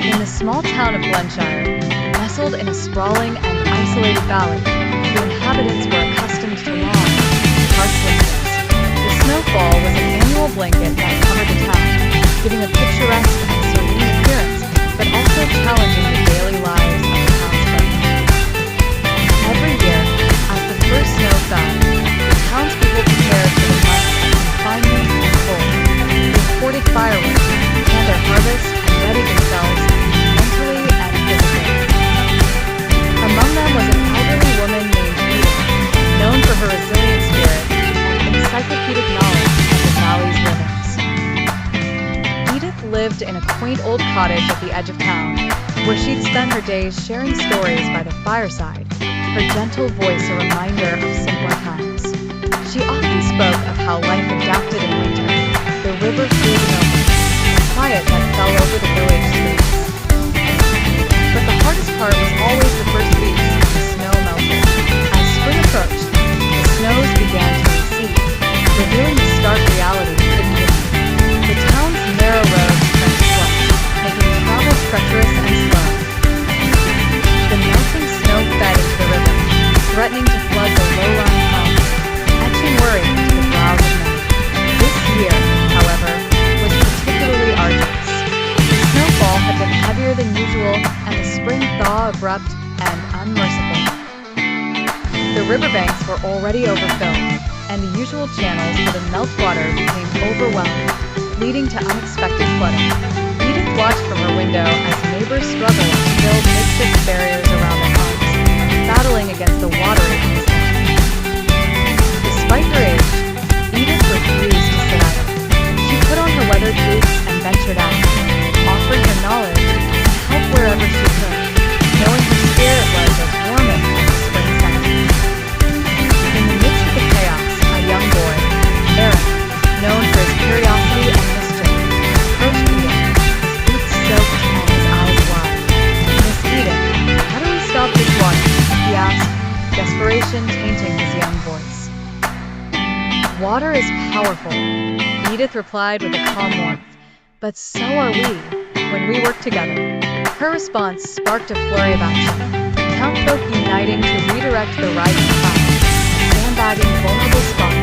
In the small town of Glenshire, nestled in a sprawling and isolated valley, the inhabitants were accustomed to long, harsh winters. The snowfall was an annual blanket that covered the town, giving a picturesque and serene appearance, but also challenging the daily lives of the townsfolk. Every year, as the first snow fell, the townspeople prepared for the months of confinement and cold. They hoarded firewood, planned their harvest, and readied themselves mentally and physically. Among them was an elderly woman named Edith, known for her resilient spirit and encyclopedic knowledge of the valley's rhythms. Edith lived in a quaint old cottage at the edge of town, where she'd spend her days sharing stories by the fireside, her gentle voice a reminder of simpler times. She often spoke of how life adapted in winter, the river freezing over, the quiet that fell over the village streets. But the hardest part was always the first weeks when the snow melted. As spring approached, the snows began to recede, revealing the stark reality hidden beneath. The town's narrow roads turned to slush, making travel treacherous and slow. The melting snow fed into the river, threatening to flood the low-lying homes, etching worry into the brows of men. This year, however, was particularly arduous. The snowfall had been heavier than usual, and the spring thaw abrupt and unmerciful. The riverbanks were already overfilled, and the usual channels for the meltwater became overwhelmed, leading to unexpected flooding. Edith watched from her window as neighbors struggled to build makeshift barriers around their homes, battling against the watery onslaught. Despite her age, Edith refused to sit idle. She put on her weathered boots and ventured out, offering her knowledge and help wherever she could, knowing her spirit was as warm as the spring sun. In the midst of the chaos, a young boy, Eric, known for his curiosity and mischief, approached Edith, his boots soaked and his eyes wide. "Miss Edith, how do we stop this water?" he asked, desperation tainting his young voice. "Water is powerful," Edith replied with a calm warmth, "but so are we, when we work together." Her response sparked a flurry of action, townsfolk uniting to redirect the rising tide, sandbagging vulnerable spots,